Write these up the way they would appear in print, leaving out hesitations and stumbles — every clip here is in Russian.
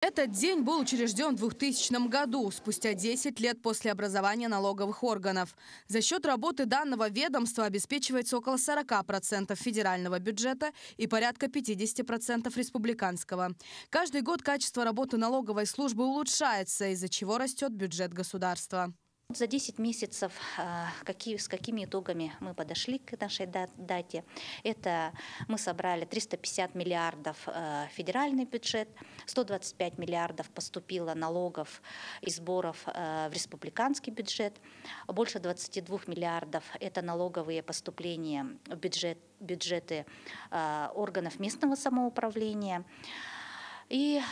Этот день был учрежден в 2000 году, спустя 10 лет после образования налоговых органов. За счет работы данного ведомства обеспечивается около 40% федерального бюджета и порядка 50% республиканского. Каждый год качество работы налоговой службы улучшается, из-за чего растет бюджет государства. За 10 месяцев с какими итогами мы подошли к нашей дате? Это мы собрали 350 миллиардов федеральный бюджет, 125 миллиардов поступило налогов и сборов в республиканский бюджет, больше 22 миллиардов – это налоговые поступления в бюджеты органов местного самоуправления. И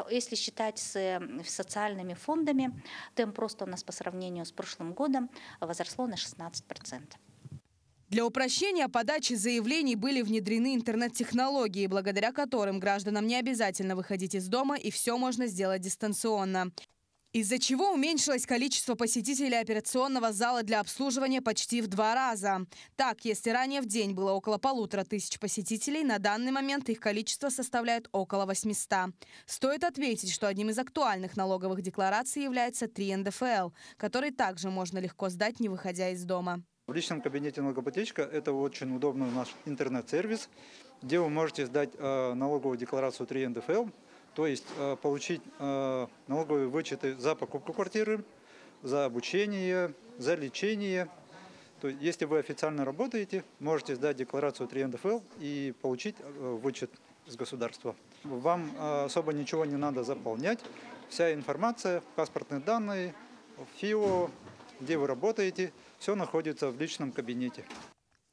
если считать с социальными фондами, темп роста у нас по сравнению с прошлым годом возросло на 16%. Для упрощения подачи заявлений были внедрены интернет-технологии, благодаря которым гражданам не обязательно выходить из дома, и все можно сделать дистанционно. Из-за чего уменьшилось количество посетителей операционного зала для обслуживания почти в 2 раза. Так, если ранее в день было около 1500 посетителей, на данный момент их количество составляет около 800. Стоит отметить, что одним из актуальных налоговых деклараций является 3 НДФЛ, который также можно легко сдать, не выходя из дома. В личном кабинете налогоплательщика это очень удобный наш интернет-сервис, где вы можете сдать налоговую декларацию 3 НДФЛ, то есть получить налоговые вычеты за покупку квартиры, за обучение, за лечение. То есть, если вы официально работаете, можете сдать декларацию 3 НДФЛ и получить вычет с государства. Вам особо ничего не надо заполнять. Вся информация, паспортные данные, ФИО, где вы работаете, все находится в личном кабинете.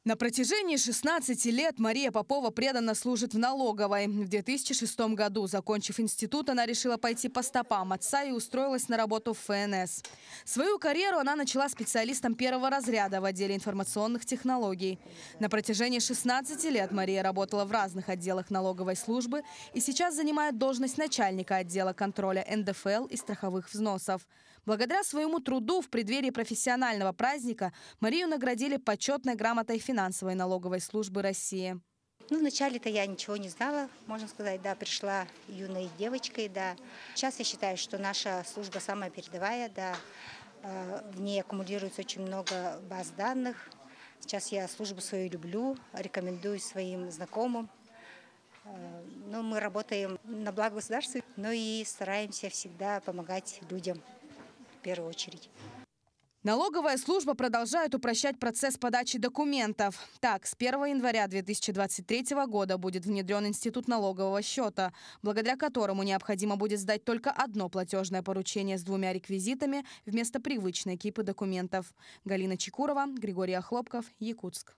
На протяжении 16 лет Мария Попова преданно служит в налоговой. В 2006 году, закончив институт, она решила пойти по стопам отца и устроилась на работу в ФНС. Свою карьеру она начала специалистом первого разряда в отделе информационных технологий. На протяжении 16 лет Мария работала в разных отделах налоговой службы и сейчас занимает должность начальника отдела контроля НДФЛ и страховых взносов. Благодаря своему труду в преддверии профессионального праздника Марию наградили почетной грамотой финансовой налоговой службы России. Вначале-то я ничего не знала, можно сказать, да, пришла юной девочкой, да. Сейчас я считаю, что наша служба самая передовая, да, в ней аккумулируется очень много баз данных. Сейчас я службу свою люблю, рекомендую своим знакомым. Мы работаем на благо государства, но и стараемся всегда помогать людям в первую очередь. Налоговая служба продолжает упрощать процесс подачи документов. Так, с 1 января 2023 года будет внедрен институт налогового счета, благодаря которому необходимо будет сдать только одно платежное поручение с 2 реквизитами вместо привычной кипы документов. Галина Чекурова, Григорий Охлопков, Якутск.